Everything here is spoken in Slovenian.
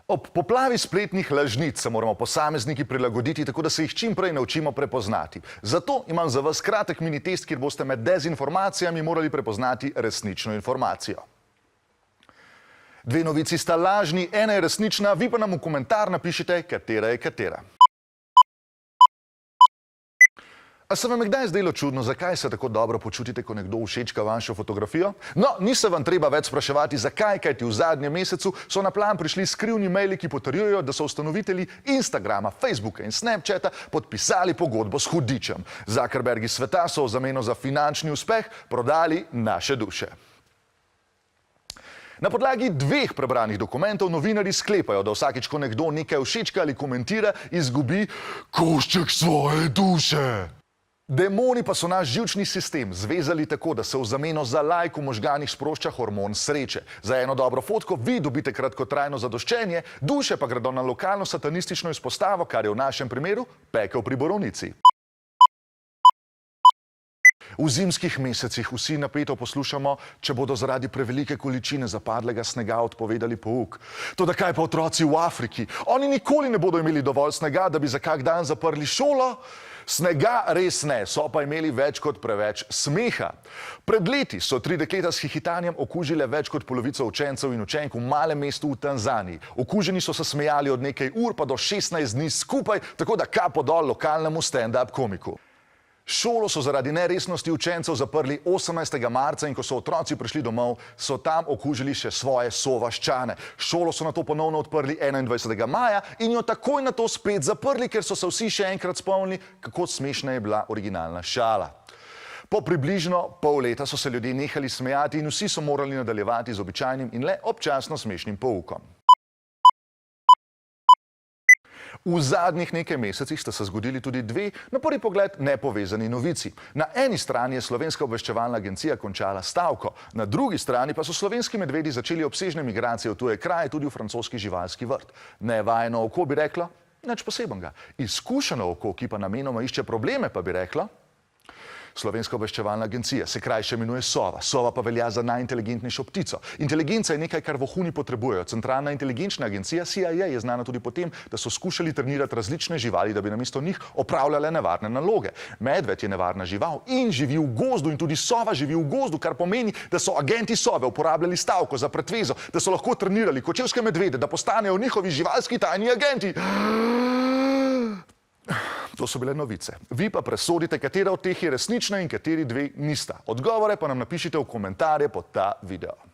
Ob poplavi spletnih lažnic se moramo posamezniki prilagoditi, tako da se jih čim prej naučimo prepoznati. Zato imam za vas kratek mini test, kjer boste med dezinformacijami morali prepoznati resnično informacijo. Dve novici sta lažni, ena je resnična, vi pa nam v komentar napišite, katera je katera. A se vam je kdaj zdelo čudno, zakaj se tako dobro počutite, ko nekdo všečka vašo fotografijo? No, ni se vam treba več spraševati, zakaj, kajti v zadnjem mesecu so na plan prišli skrivni maili, ki potrjujejo, da so ustanovitelji Instagrama, Facebooka in Snapchata podpisali pogodbo s hudičem. Zuckerbergi sveta so v zameno za finančni uspeh prodali naše duše. Na podlagi dveh prebranih dokumentov novinarji sklepajo, da vsakič, ko nekdo nekaj všečka ali komentira, izgubi košček svoje duše. Demoni pa so naš živčni sistem zvezali tako, da se v zameno za lajk v možganih sprošča hormon sreče. Za eno dobro fotko vi dobite kratkotrajno zadoščenje, duše pa gredo na lokalno satanistično izpostavo, kar je v našem primeru pekel pri borovnici. V zimskih mesecih vsi napeto poslušamo, če bodo zaradi prevelike količine zapadlega snega odpovedali pouk. Toda kaj pa otroci v Afriki? Oni nikoli ne bodo imeli dovolj snega, da bi za kak dan zaprli šolo? Snega res ne, so pa imeli več kot preveč smeha. Pred leti so 3 dekleta s hihitanjem okužile več kot polovico učencev in učenk v malem mestu v Tanzaniji. Okuženi so se smejali od nekaj ur pa do 16 dni skupaj, tako da kapo dol lokalnemu stand-up komiku. Šolo so zaradi neresnosti učencev zaprli 18. marca in ko so otroci prišli domov, so tam okužili še svoje sovaščane. Šolo so nato ponovno odprli 21. maja in jo takoj nato spet zaprli, ker so se vsi še enkrat spomnili, kako smešna je bila originalna šala. Po približno pol leta so se ljudje nehali smejati in vsi so morali nadaljevati z običajnim in le občasno smešnim poukom. V zadnjih nekaj mesecih sta se zgodili tudi dve, na prvi pogled nepovezani novici. Na eni strani je Slovenska obveščevalna agencija končala stavko, na drugi strani pa so slovenski medvedi začeli obsežne migracije v tuje kraje, tudi v francoski živalski vrt. Nevajeno oko bi reklo, nič posebenega. Izkušeno oko, ki pa namenoma išče probleme, pa bi reklo, Slovenska obveščevalna agencija se krajše imenuje Sova. Sova pa velja za najinteligentnejšo ptico. Inteligenca je nekaj, kar vohuni potrebujejo. Centralna inteligenčna agencija CIA je znana tudi po tem, da so skušali trenirati različne živali, da bi namesto njih opravljale nevarne naloge. Medved je nevarna žival in živi v gozdu in tudi sova živi v gozdu, kar pomeni, da so agenti Sove uporabljali stavko za pretvezo, da so lahko trenirali kočevske medvede, da postanejo njihovi živalski tajni agenti. To so bile novice. Vi pa presodite, katera od teh je resnična in kateri dve nista. Odgovore pa nam napišite v komentarje pod ta video.